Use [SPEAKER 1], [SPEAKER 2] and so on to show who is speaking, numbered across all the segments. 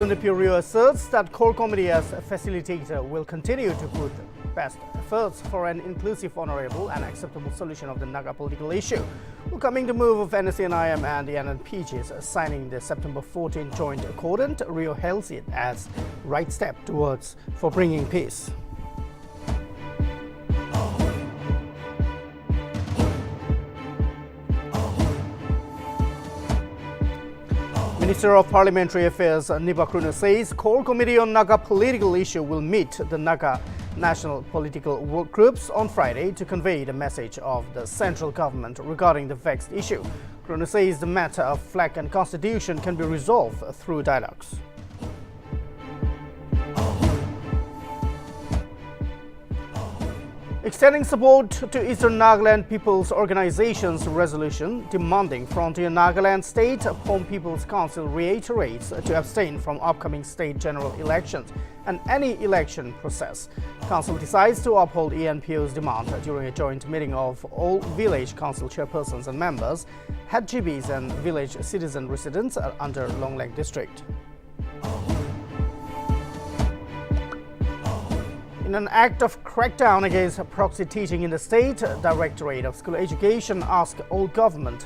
[SPEAKER 1] Nltv asserts that core committee as a facilitator will continue to put best efforts for an inclusive, honorable and acceptable solution of the Naga political issue. Welcoming the move of NSCNIM and the NNPGs signing the September 14 joint accordant, Rio hails it as right step towards for bringing peace. Minister of Parliamentary Affairs Nibakruna says core committee on Naga political issue will meet the Naga national political work groups on Friday to convey the message of the central government regarding the vexed issue. Kruna says the matter of flag and constitution can be resolved through dialogues. Extending support to Eastern Nagaland People's Organization's resolution demanding Frontier Nagaland State Home People's Council reiterates to abstain from upcoming state general elections and any election process. Council decides to uphold ENPO's demand during a joint meeting of all village council chairpersons and members, head GBs and village citizen residents under Long Lake district. In an act of crackdown against proxy teaching in the state, Directorate of School Education asked all government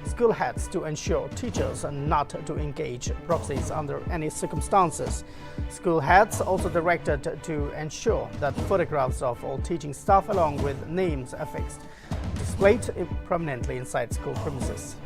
[SPEAKER 1] school heads to ensure teachers not to engage proxies under any circumstances. School heads also directed to ensure that photographs of all teaching staff along with names affixed displayed prominently inside school premises.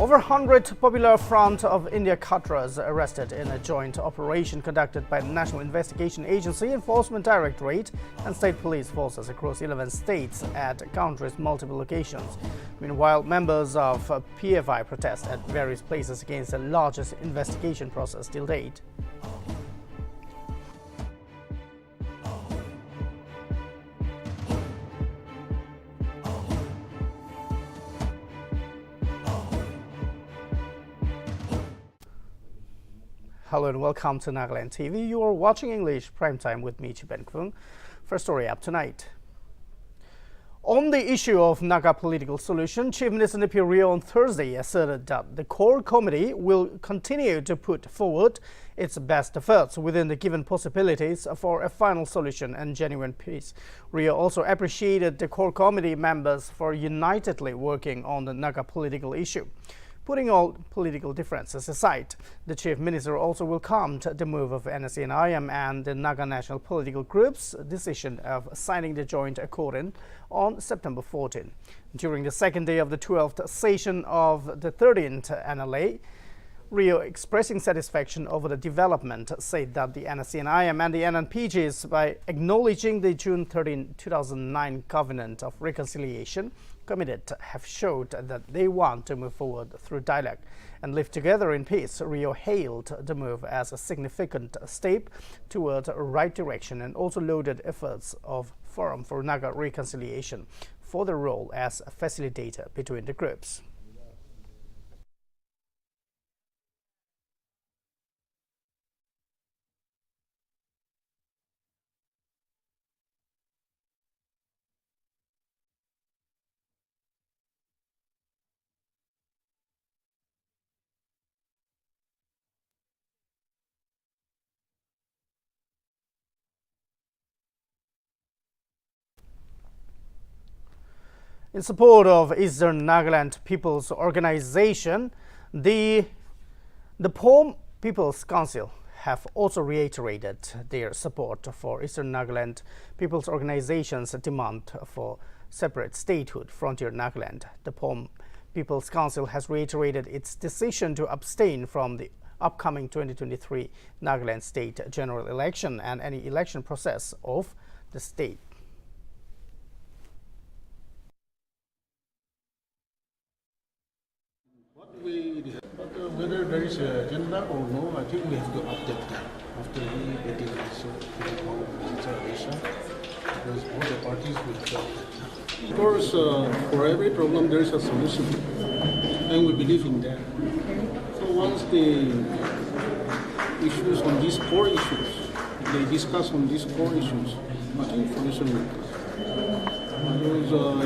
[SPEAKER 1] Over 100 Popular Front of India Khatras arrested in a joint operation conducted by the National Investigation Agency, Enforcement Directorate and State Police forces across 11 states at country's multiple locations. Meanwhile, members of PFI protest at various places against the largest investigation process till date. Hello and welcome to Nagaland TV. You are watching English Primetime with me, Chiben Kung. First story up tonight. On the issue of Naga political solution, Chief Minister Nltv on Thursday asserted that the core committee will continue to put forward its best efforts within the given possibilities for a final solution and genuine peace. Rio also appreciated the core committee members for unitedly working on the Naga political issue. Putting all political differences aside, the Chief Minister also welcomed the move of NSCNIM and the Naga national political group's decision of signing the joint accordant on September 14. During the second day of the 12th session of the 13th NLA, Rio, expressing satisfaction over the development, said that the NSCNIM and the NNPGs, by acknowledging the June 13, 2009 Covenant of Reconciliation, committed have showed that they want to move forward through dialogue and live together in peace. Rio hailed the move as a significant step toward a right direction and also lauded efforts of Forum for Naga Reconciliation for the role as a facilitator between the groups. In support of Eastern Nagaland People's Organization, the POM People's Council have also reiterated their support for Eastern Nagaland People's Organization's demand for separate statehood, Frontier Nagaland. The POM People's Council has reiterated its decision to abstain from the upcoming 2023 Nagaland State General Election and any election process of the state.
[SPEAKER 2] Whether there is an agenda or no, I think we have to update that after we get the consideration, because all the parties will update that. Of course, for every problem there is a solution, and we believe in that. So once the issues on these core issues, they discuss on these core issues, I think solution will come.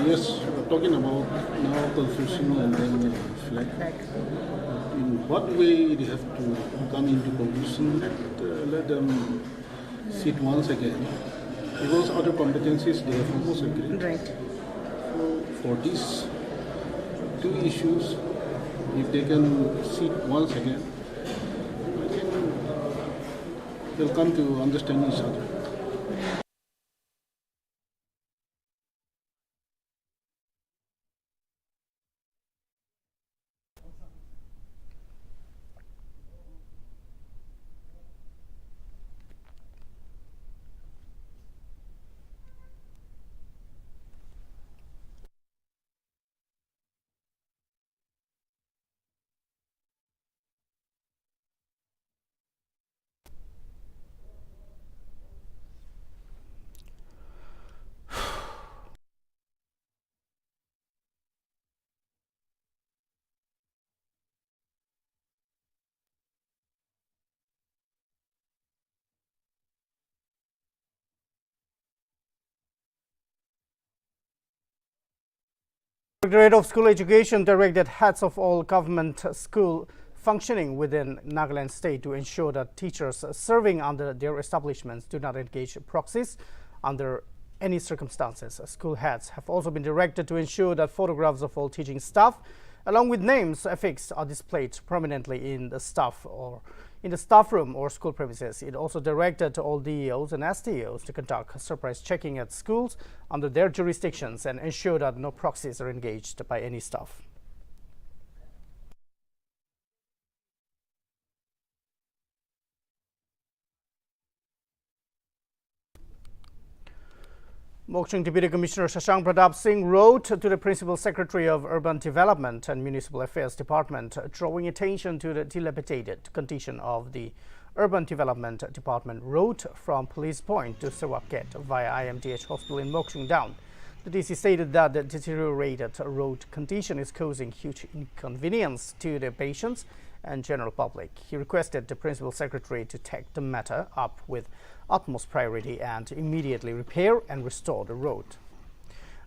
[SPEAKER 2] Yes, talking about now constitutional and then flag. In what way they have to come into conclusion? Let them sit once again. Because other competencies they have almost agreed.
[SPEAKER 3] Right.
[SPEAKER 2] For these two issues, if they can sit once again, I think they'll come to understand each other.
[SPEAKER 1] Directorate of School Education directed heads of all government school functioning within Nagaland state to ensure that teachers serving under their establishments do not engage proxies under any circumstances. School heads have also been directed to ensure that photographs of all teaching staff along with names affixed are displayed prominently in the staff room or school premises. It also directed all DEOs and STOs to conduct surprise checking at schools under their jurisdictions and ensure that no proxies are engaged by any staff. Mokchung Deputy Commissioner Swachh Bharat wrote to the Principal Secretary of Urban Development and Municipal Affairs Department, drawing attention to the dilapidated condition of the Urban Development Department road from Police Point to Swachh Bharat via IMDH Hospital in Mokchung Down. The DC stated that the deteriorated road condition is causing huge inconvenience to the patients and general public. He requested the Principal Secretary to take the matter up with utmost priority and immediately repair and restore the road.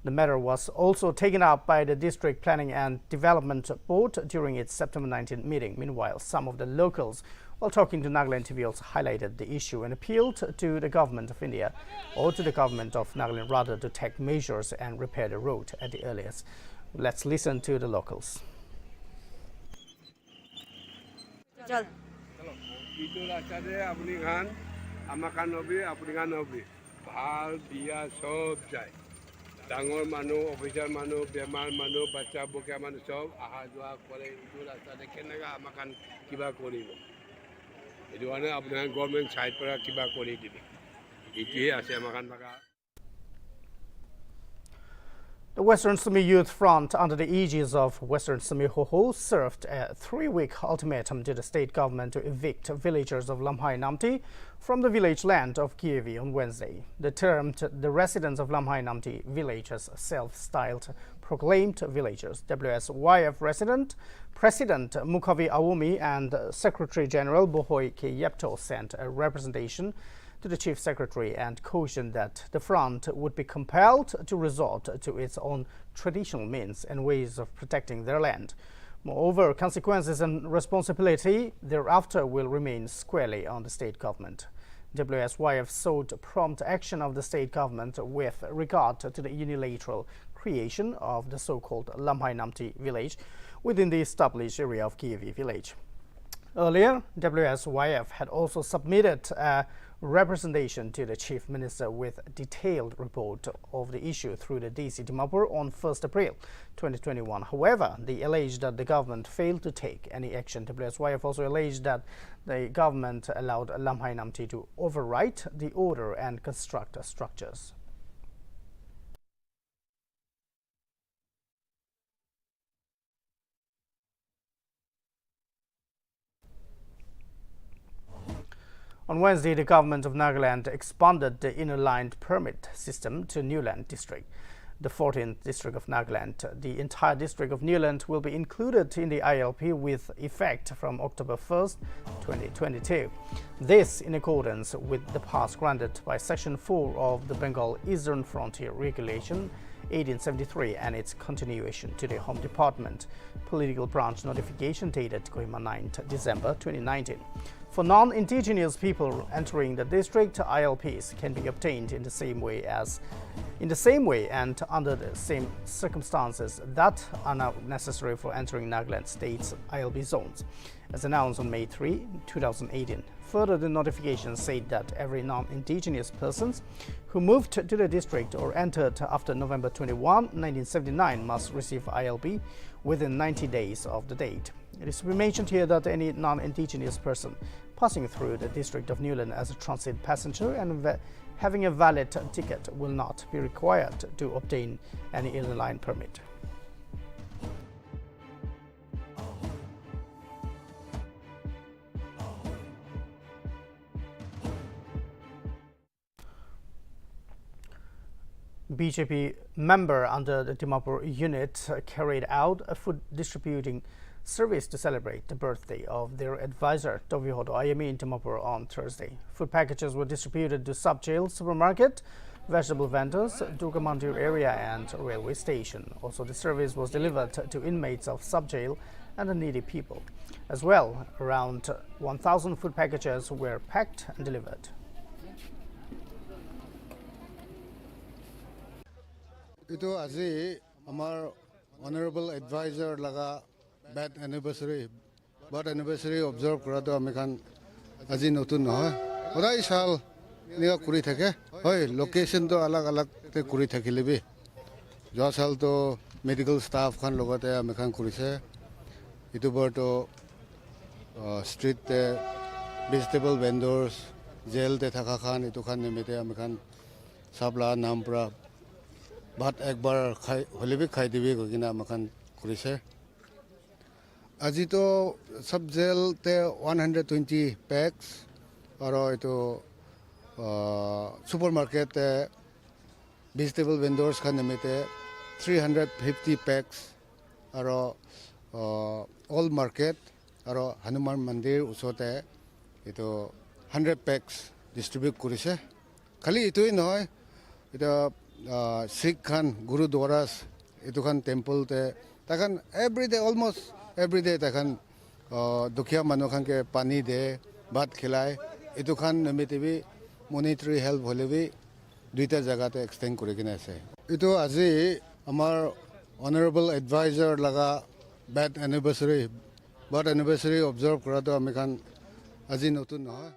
[SPEAKER 1] The matter was also taken up by the District Planning and Development Board during its September 19th meeting. Meanwhile, some of the locals, while talking to Nltv, also highlighted the issue and appealed to the government of India, or to the government of Nagaland rather, to take measures and repair the road at the earliest. Let's listen to the locals.
[SPEAKER 4] itu রাস্তাতে আপনি খান আমার খান হবে আপনি খান হবে ভাল বিয়া সব যায় ডাঙৰ মানুহ অফিচাৰ মানুহ বেমাৰ মানুহ বাচ্চা বকা মানুহ সব অহা যোৱা কৰে এইটো ৰাস্তাতে কেনেকৈ আমাৰ খান কিবা কৰিব এইটো কাৰণে আপোনাৰ গভৰ্ণমেণ্ট চাইড পৰা কিবা কৰি দিবি এইটোৱে আছে আমাৰ খান ভাগা
[SPEAKER 1] The Western Sumi Youth Front, under the aegis of Western Sumi Hoho, served a 3-week ultimatum to the state government to evict villagers of Lamhai Namti from the village land of Kievi on Wednesday. They termed the residents of Lamhai Namti village as self-styled proclaimed villagers. WSYF President Mukhavi Awumi and Secretary General Bohoi K. Yepto sent a representation to the Chief Secretary and cautioned that the front would be compelled to resort to its own traditional means and ways of protecting their land. Moreover, consequences and responsibility thereafter will remain squarely on the state government. WSYF sought prompt action of the state government with regard to the unilateral creation of the so-called Lamhai Namti village within the established area of Kievi village. Earlier, WSYF had also submitted a representation to the Chief Minister with a detailed report of the issue through the DC Dimapur on 1st April 2021. However, they alleged that the government failed to take any action. WSYF also alleged that the government allowed Lamhai Namti to overwrite the order and construct structures. On Wednesday, the government of Nagaland expanded the inner line permit system to Newland district, the 14th district of Nagaland. The entire district of Newland will be included in the ILP with effect from October 1st, 2022. This in accordance with the pass granted by Section 4 of the Bengal Eastern Frontier Regulation 1873 and its continuation to the Home Department Political Branch notification dated Kohima 9th December 2019. For non-indigenous people entering the district, ILPs can be obtained in the same way and under the same circumstances that are now necessary for entering Nagaland State's ILP zones, as announced on May 3, 2018. Further, the notification said that every non-indigenous persons who moved to the district or entered after November 21, 1979 must receive ILP within 90 days of the date. It is to be mentioned here that any non-indigenous person passing through the district of Newland as a transit passenger and having a valid ticket will not be required to obtain any inner line permit. BJP member under the Dimapur unit carried out a food distributing service to celebrate the birthday of their advisor, Tovihodo Ayemi, in Dimapur on Thursday. Food packages were distributed to sub-jail, supermarket, vegetable vendors, Durga Mandir area and railway station. Also, the service was delivered to inmates of sub-jail and the needy people. As well, around 1,000 food packages were packed and delivered.
[SPEAKER 3] Ito আজি our honorable advisor laga bad anniversary observe কৰাটো আমি খান আজি নতুন নহয় সদায় সাল নিয়া কৰি থাকে হয় লোকেশন তো আলাগ আলাগ তে কৰি থাকিলেবি যোৱা সাল তো মেডিকেল ষ্টাফ খান লগতে আমি খান কৰিছে ইটো বৰটো স্ট্রিট তে ভেজিটেবল ভেন্ডৰ্স জেল তে থাকা খান ইটো খান নিমিতে আমি খান সাবলা নাম পৰা ভাত একবাৰ খাই হলিবি খাই দিবি গিনা আমাখান কৰিছে আজি তো সব জেল তে 120 packs আৰু এটো সুপাৰমাৰ্কেট তে ভেজিটেবল ভেন্ডৰ্স খান নিমিতে 350 packs আৰু অল মাৰ্কেট আৰু হনুমান মন্দিৰ ওচৰতে এটো 100 packs ডিস্ট্ৰিবিউট কৰিছে খালি ইটোই নহয় এটা Sikh Khan, Gurudwaras, Itukan temple te, takan every day, almost every day, takan Dukya Manukan ke pani de, bat khilai, Itukan Nltv, monetary help holevi, duita jagate extend kurigina se. Ito azi, our honorable advisor laga bad anniversary observe kurato amikan azi notun nohoy.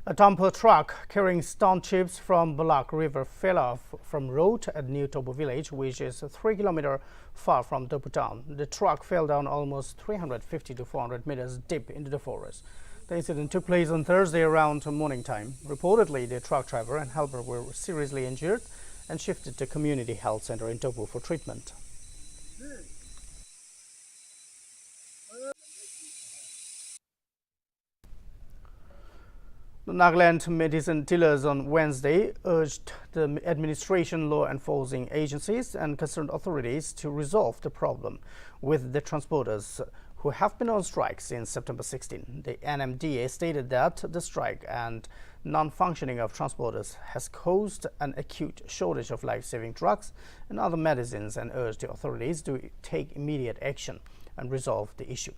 [SPEAKER 1] A dumper truck carrying stone chips from Balak River fell off from road at New Tobo village, which is 3 kilometers far from Tobo town. The truck fell down almost 350 to 400 meters deep into the forest. The incident took place on Thursday around morning time. Reportedly, the truck driver and helper were seriously injured and shifted to community health center in Tobo for treatment. The Nagaland medicine dealers on Wednesday urged the administration, law enforcing agencies and concerned authorities to resolve the problem with the transporters who have been on strike since September 16. The NMDA stated that the strike and non-functioning of transporters has caused an acute shortage of life-saving drugs and other medicines and urged the authorities to take immediate action and resolve the issue.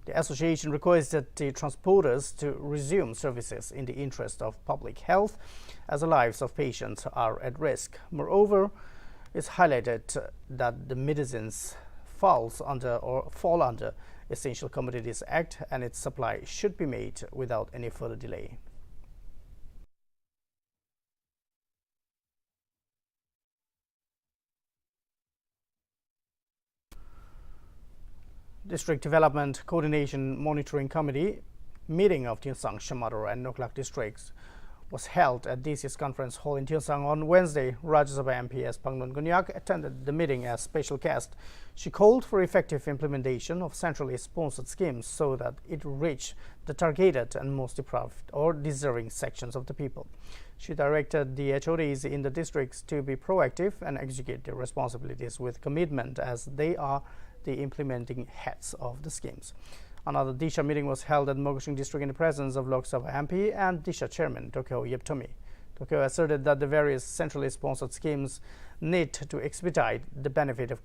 [SPEAKER 1] The association requested the transporters to resume services in the interest of public health as the lives of patients are at risk. Moreover, it's highlighted that the medicines fall under Essential Commodities Act and its supply should be made without any further delay. District Development Coordination Monitoring Committee meeting of Tiensang, Shamador and Noklak districts was held at DC's conference hall in Tiensang on Wednesday. Rajya Sabha MPS Pangnon Gunyak attended the meeting as special guest. She called for effective implementation of centrally sponsored schemes so that it reach the targeted and most deprived or deserving sections of the people. She directed the HODs in the districts to be proactive and execute their responsibilities with commitment as they are the implementing heads of the schemes. Another Disha meeting was held at Mogoshing district in the presence of Lok Sabha MP and Disha chairman Tokyo Yeptomi. To Tokyo asserted that the various centrally sponsored schemes need to expedite the benefit of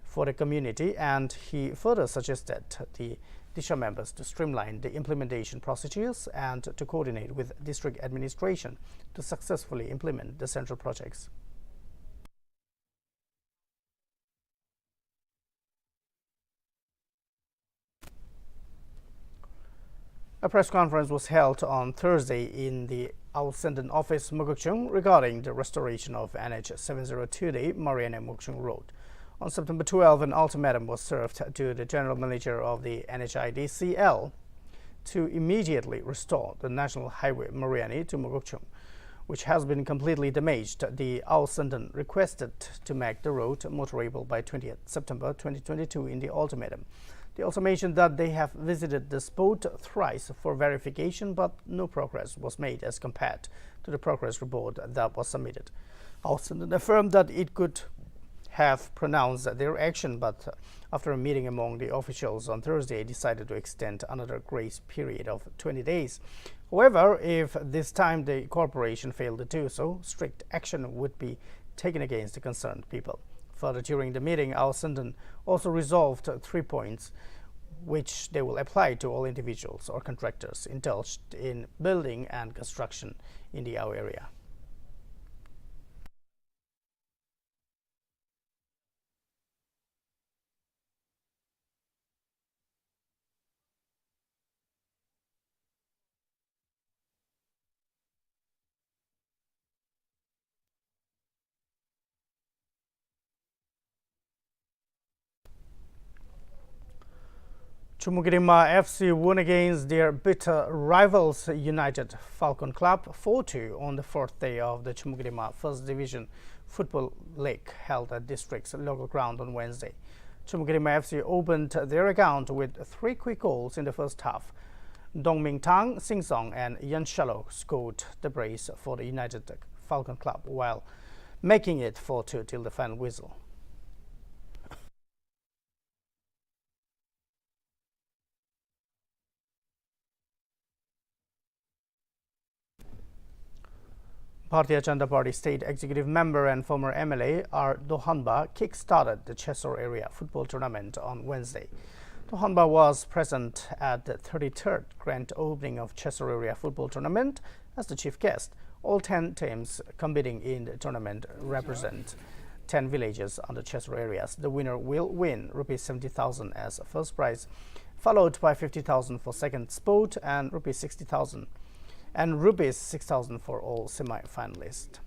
[SPEAKER 1] for the community, and he further suggested the Disha members to streamline the implementation procedures and to coordinate with district administration to successfully implement the central projects. A press conference was held on Thursday in the Ausenden office, Mugukchung, regarding the restoration of NH 702D Mariana-Mugukchung Road. On September 12, an ultimatum was served to the general manager of the NHIDCL to immediately restore the national highway Mariani to Mugukchung, which has been completely damaged. The Ausenden requested to make the road motorable by 20th September 2022 in the ultimatum. They also mentioned that they have visited the spot thrice for verification, but no progress was made as compared to the progress report that was submitted. Ausenden affirmed that it could have pronounced their action, but after a meeting among the officials on Thursday, decided to extend another grace period of 20 days. However, if this time the corporation failed to do so, strict action would be taken against the concerned people. Further, during the meeting, Ausenden also resolved 3 points which they will apply to all individuals or contractors indulged in building and construction in the Ao area. Chumugirima FC won against their bitter rivals United Falcon Club 4-2 on the fourth day of the Chumugirima First Division Football League held at district's local ground on Wednesday. Chumugirima FC opened their account with 3 quick goals in the first half. Dongming Tang, Sing Song and Yan Shalo scored the brace for the United Falcon Club, while making it 4-2 till the final whistle. Bharatiya Janata Party State Executive Member and former MLA R. Dohanba kick-started the Chesor area football tournament on Wednesday. Dohanba was present at the 33rd grand opening of Chesor area football tournament as the chief guest. All 10 teams competing in the tournament represent 10 villages under Chesor areas. The winner will win Rs 70,000 as a first prize, followed by 50,000 for second spot and Rs 60,000. And Rs 6,000 for all semi-finalists.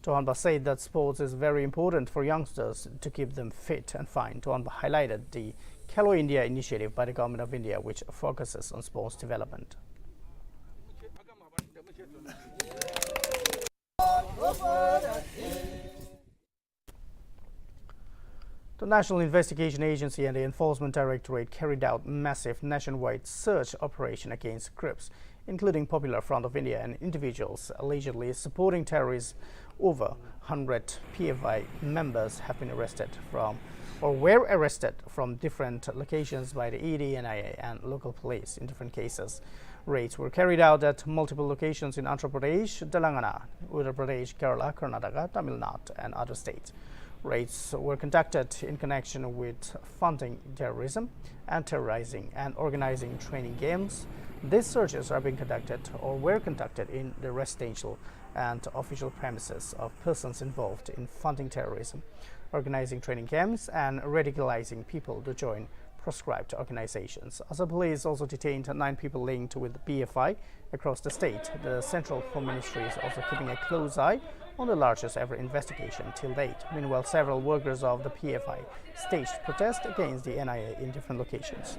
[SPEAKER 1] Dohanba said that sports is very important for youngsters to keep them fit and fine. Dohanba highlighted the Khelo India initiative by the Government of India, which focuses on sports development. The National Investigation Agency and the Enforcement Directorate carried out massive nationwide search operation against groups, including Popular Front of India and individuals allegedly supporting terrorism. Over 100 PFI members have been arrested were arrested from different locations by the ED, NIA and local police in different cases. Raids were carried out at multiple locations in Andhra Pradesh, Telangana, Uttar Pradesh, Kerala, Karnataka, Tamil Nadu and other states. Raids were conducted in connection with funding terrorism and terrorizing and organizing training games. These searches are being conducted or were conducted in the residential and official premises of persons involved in funding terrorism, organizing training camps and radicalizing people to join proscribed organizations. Assam police also detained 9 people linked with the PFI across the state. The Central Home Ministry is also keeping a close eye on the largest ever investigation till date. Meanwhile, several workers of the PFI staged protest against the NIA in different locations.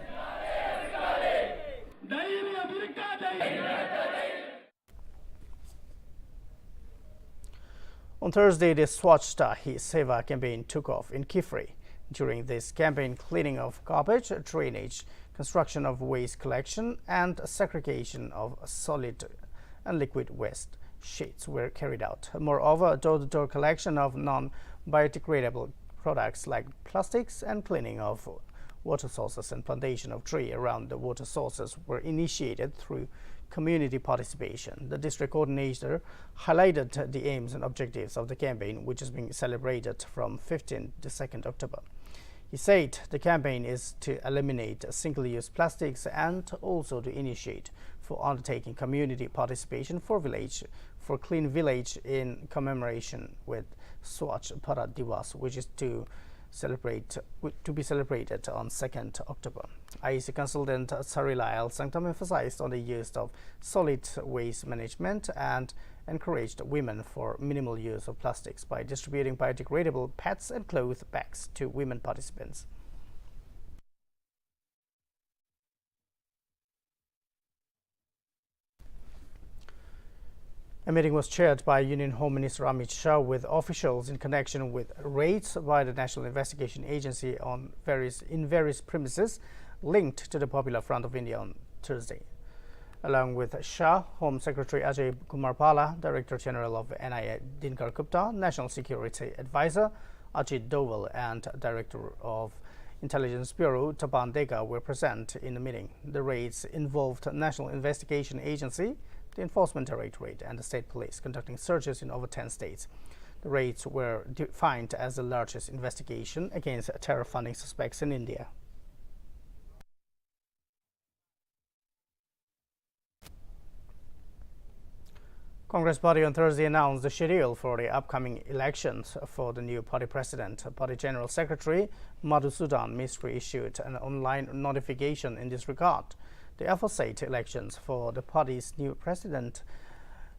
[SPEAKER 1] On Thursday, the Swachh Hi Seva campaign took off in Kifri. During this campaign, cleaning of garbage, drainage, construction of waste collection, and segregation of solid and liquid waste sheets were carried out. Moreover, door-to-door collection of non-biodegradable products like plastics and cleaning of water sources and plantation of tree around the water sources were initiated through community participation. The district coordinator highlighted the aims and objectives of the campaign, which is being celebrated from 15 to 2nd October. He said the campaign is to eliminate single-use plastics and also to initiate for undertaking community participation for clean village in commemoration with Swachh Bharat Divas, which is to be celebrated on 2nd October. IEC consultant Sarilal Sanctum emphasized on the use of solid waste management and encouraged women for minimal use of plastics by distributing biodegradable pads and cloth bags to women participants. A meeting was chaired by Union Home Minister Amit Shah with officials in connection with raids by the National Investigation Agency on various premises linked to the Popular Front of India on Thursday. Along with Shah, Home Secretary Ajay Kumar Pala, Director General of NIA Dinkar Gupta, National Security Advisor Ajit Doval, and Director of Intelligence Bureau Tapan Dega were present in the meeting. The raids involved National Investigation Agency, the Enforcement Directorate, and the State Police conducting searches in over 10 states. The raids were defined as the largest investigation against terror funding suspects in India. Congress party on Thursday announced the schedule for the upcoming elections for the new party president. Party General Secretary Madhusudan Mistry issued an online notification in this regard. The aforesaid elections for the party's new president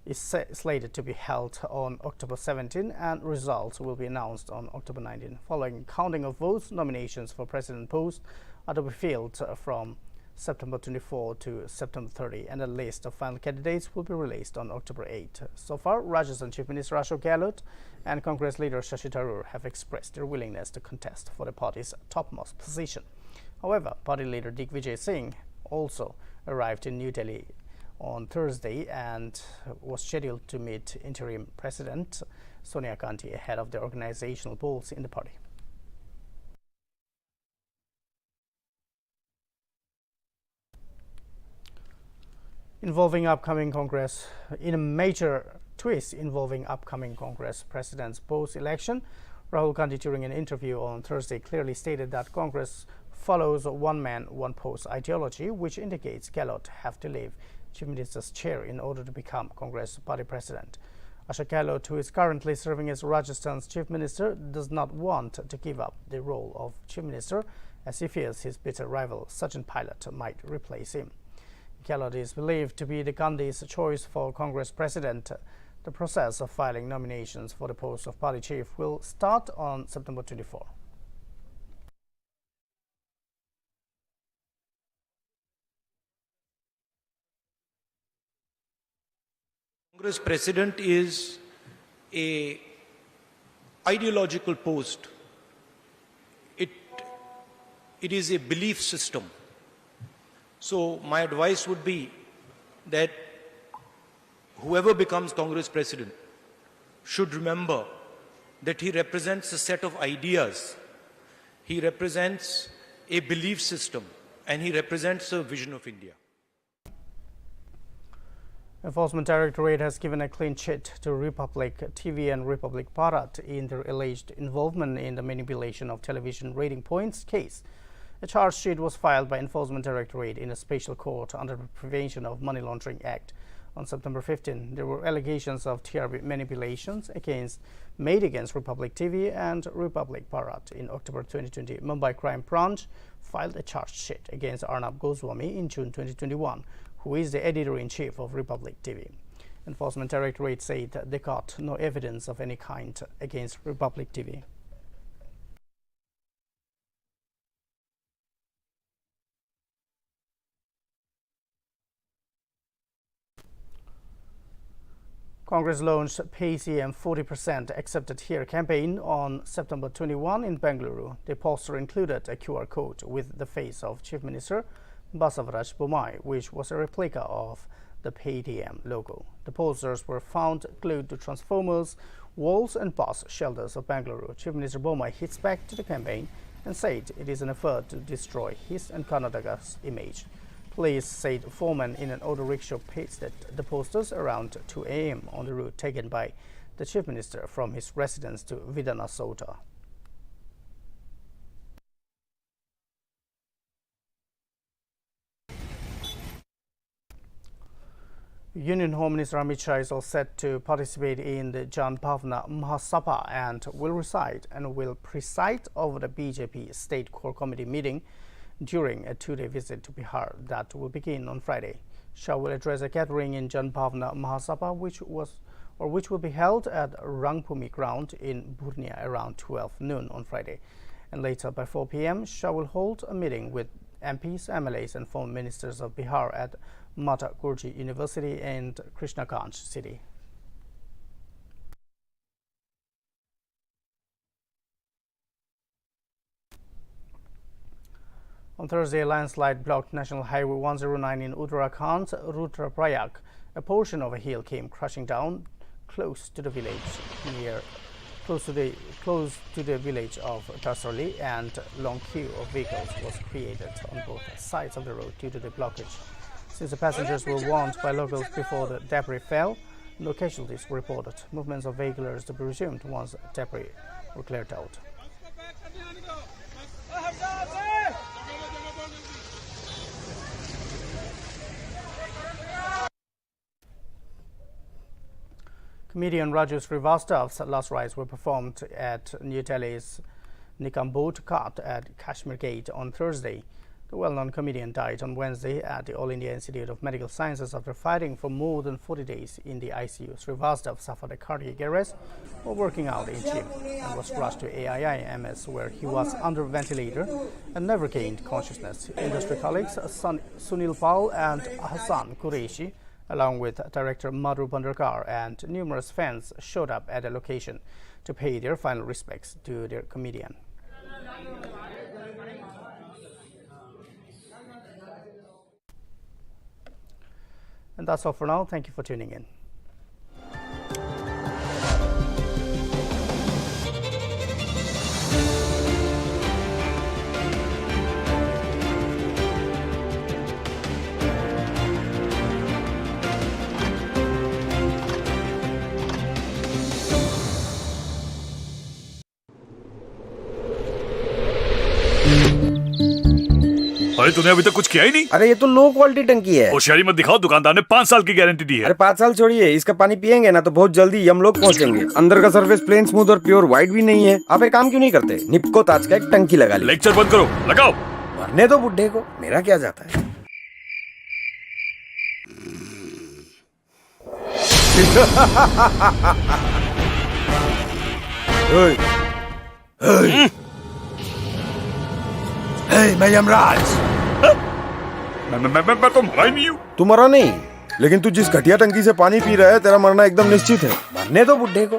[SPEAKER 1] is slated to be held on October 17 and results will be announced on October 19. Following counting of votes, nominations for president post are to be filled from September 24 to September 30, and a list of final candidates will be released on October 8. So far, Rajasthan Chief Minister Ashok Gehlot and Congress leader Shashi Tharoor have expressed their willingness to contest for the party's topmost position. However, party leader Digvijay Singh also arrived in New Delhi on Thursday and was scheduled to meet interim President Sonia Gandhi ahead of the organizational polls in the party. Involving upcoming Congress, in a major twist involving upcoming Congress president's post-election, Rahul Gandhi, during an interview on Thursday, clearly stated that Congress follows a one-man, one-post ideology, which indicates Gehlot have to leave Chief Minister's chair in order to become Congress party president. Ashok Gehlot, who is currently serving as Rajasthan's Chief Minister, does not want to give up the role of Chief Minister as he fears his bitter rival Sachin Pilot might replace him. Gehlot is believed to be the Gandhi's choice for Congress president. The process of filing nominations for the post of party chief will start on September 24.
[SPEAKER 5] Congress president is a ideological post. It is a belief system. So my advice would be that whoever becomes Congress president should remember that he represents a set of ideas, he represents a belief system, and he represents a vision of India.
[SPEAKER 1] Enforcement Directorate has given a clean chit to Republic TV and Republic Bharat in their alleged involvement in the manipulation of television rating points case. A charge sheet was filed by Enforcement Directorate in a special court under the Prevention of Money Laundering Act. On September 15, there were allegations of TRP manipulations made against Republic TV and Republic Bharat. In October 2020, Mumbai Crime Branch filed a charge sheet against Arnab Goswami in June 2021, who is the editor-in-chief of Republic TV. Enforcement Directorate said they got no evidence of any kind against Republic TV. Congress launched Pay CM 40% Accepted Here campaign on September 21 in Bengaluru. The poster included a QR code with the face of Chief Minister Basavaraj Bommai, which was a replica of the Paytm logo. The posters were found glued to transformers, walls and bus shelters of Bengaluru. Chief Minister Bommai hits back to the campaign and said it is an effort to destroy his and Karnataka's image. Police said foreman in an auto rickshaw pasted the posters around 2 a.m. on the route taken by the Chief Minister from his residence to Vidanasota. Union Home Minister Amit Shah is all set to participate in the Jan Bhavna Mahasabha and will preside over the BJP State Core Committee meeting during a 2-day visit to Bihar that will begin on Friday. Shah will address a gathering in Jan Bhavna Mahasabha which will be held at Rangpumi ground in Purnia around 12 noon on Friday. And later by 4 p.m. Shah will hold a meeting with MPs, MLAs and former ministers of Bihar at Mata Gurji University and Krishnaganj city. On Thursday, a landslide blocked National Highway 109 in Uttarakhand's Rudraprayag. A portion of a hill came crashing down close to the village of Tasarli, and long queue of vehicles was created on both sides of the road due to the blockage. Since the passengers were warned by locals before the debris fell, no casualties were reported. Movements of vehicles to be resumed once debris were cleared out. Comedian Raju Srivastav's last rites were performed at New Delhi's Nikambot Ghat at Kashmir Gate on Thursday. The well-known comedian died on Wednesday at the All India Institute of Medical Sciences after fighting for more than 40 days in the ICU. Srivastav suffered a cardiac arrest while working out in gym and was rushed to AIIMS, where he was under ventilator and never gained consciousness. Industry colleagues Sunil Pal and Hassan Qureshi, along with director Madhu Bhandarkar and numerous fans, showed up at the location to pay their final respects to their comedian. And that's all for now. Thank you for tuning in.
[SPEAKER 6] अरे तूने अभी तक कुछ किया ही नहीं।
[SPEAKER 7] अरे ये तो लो क्वालिटी टंकी है।
[SPEAKER 6] होशियारी मत दिखाओ, दुकानदार ने 5 साल की गारंटी दी है।
[SPEAKER 7] अरे 5 साल छोड़िए, इसका पानी पियेंगे ना तो बहुत जल्दी हम लोग पहुंचेंगे। अंदर का सरफेस प्लेन, स्मूथ और प्योर व्हाइट भी नहीं है। आप एक काम क्यों नहीं करते, निप्को ताज का एक टंकी लगा लीजिए।
[SPEAKER 6] लेक्चर बंद करो, लगाओ।
[SPEAKER 7] मरने दो बुड्ढे को, मेरा क्या जाता है।
[SPEAKER 6] मैं यमराज। मैं तो मरा ही नहीं हूँ।
[SPEAKER 7] तू मरा नहीं, लेकिन तू जिस घटिया टंकी से पानी पी रहा है, तेरा मरना एकदम निश्चित है। मरने दो बुड्ढे को।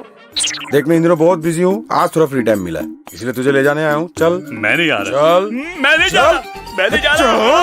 [SPEAKER 7] देख मैं इन दिनों बहुत बिजी हूँ, आज थोड़ा फ्री टाइम मिला है, इसलिए तुझे ले जाने आया हूँ। चल।
[SPEAKER 6] मैं नहीं आ रहा।
[SPEAKER 7] चल।
[SPEAKER 6] मैं नहीं जा रहा।